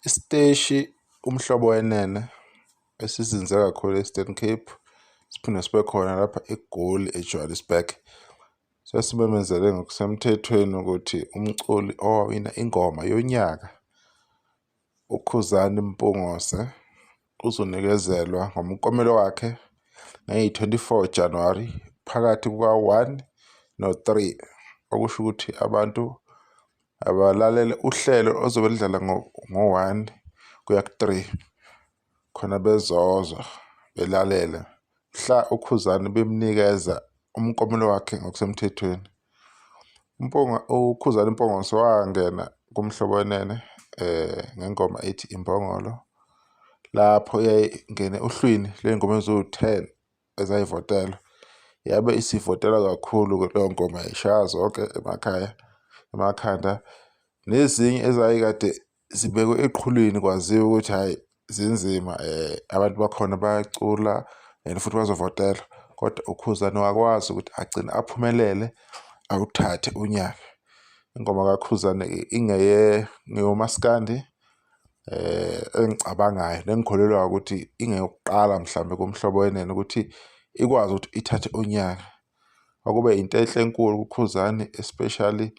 Isiteshi umhlobo wenene esizinze kakhulu e-Eastern Cape, siphinde sibe khona lapha eGoli eJohannesburg. Sesimemezele ngokusemthethweni ukuthi umculi owawina ingoma yonyaka uKhuzani Mpungose uzonikezelwa ngomklomelo wakhe ngeyi-24 January phakathi kuka-1 no-3, okusho ukuthi abantu abalalele uhlelo ozobe lidlala ngo-1 kuya ku-3 khona bezozwa belalele mhla uKhuzani bemnikeza umklomelo wakhe ngokusemthethweni. uKhuzani Mpungose wangena kumhlobo wenene ngengoma ethi Imbongolo, lapho yayingene uhlwini ley'ngoma eziwu-10 ezayivotelwa. Yabe isivotelwa kakhulu leyo ngoma, yayishaya zonke emakhanda, nezinye ezayikade zibekwe eqhulwini kwaziwa ukuthi hhayi zinzima, abantu bakhona bayacula and futhi bazovotelwa, kodwa uKhuzani wakwazi ukuthi agcine aphumelele awuthathe unyaka. Ingoma kaKhuzani ngeyomaskandi engicabangayo nengikholelwa ukuthi ingeyokuqala mhlambe kumhlobo wenene ukuthi ikwazi ukuthi ithathe unyaka. Akube into enhle enkulu kuKhuzani, especially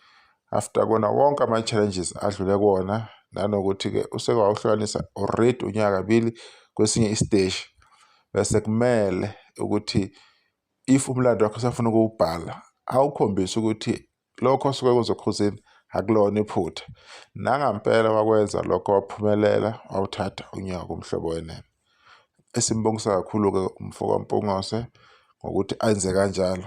after kona wonke ama-challenges adlule kuwona, nanokuthi-ke useke wawuhlukanisa already unyaka kabili kwesinye isiteshi. Bese kumele ukuthi if umlando wakhe usafuna ukuwubhala awukhombise ukuthi lokho osuke kwenza uKhuzani akulona iphutha. Nangampela wakwenza lokho, waphumelela, wawuthatha unyaka kumhlobo wenene. Esimbongisa kakhulu-ke umfo kaMpungose ngokuthi enze kanjalo.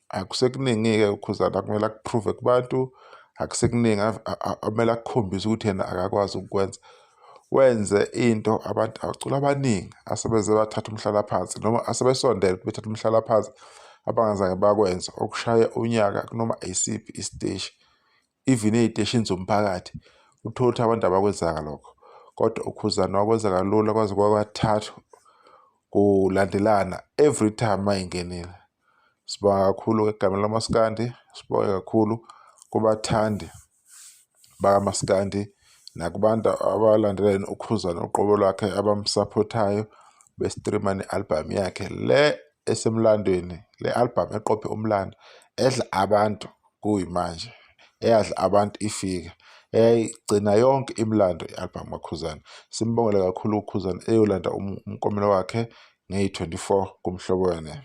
Akusekuningi-ke uKhuzani akumele akuphruve kubantu, akusekuningi akumele akukhombise ukuthi yena akakwazi ukukwenza. Wenze into abantu abaculi abaningi asebeze bathatha umhlalaphansi noma asebesondele ukuthi bethathe umhlalaphansi abangazange bakwenza, okushaya unyaka noma isiphi isiteshi, even ey'teshini zomphakathi uthole ukuthi abantu abakwenzanga lokho, kodwa uKhuzani wakwenza kalula kwaze kwakathathu kulandelana every time mayingenile. Sibonga kakhulu egameni lamaskandi, sibonge kakhulu kubathandi bakaMaskandi nakubantu abalandela uKhuzani uqobo lwakhe abamsapothayo bestrima ne-album yakhe le esemlandweni, le album eqophe umlando, edla abantu kuyimanje, eyadla abantu ifika, eyayigcina yonke imilando i-album kaKhuzani. Simbongele kakhulu uKhuzani eyolanda umklomelo wakhe ngeyi-24 kumhlobo wenene.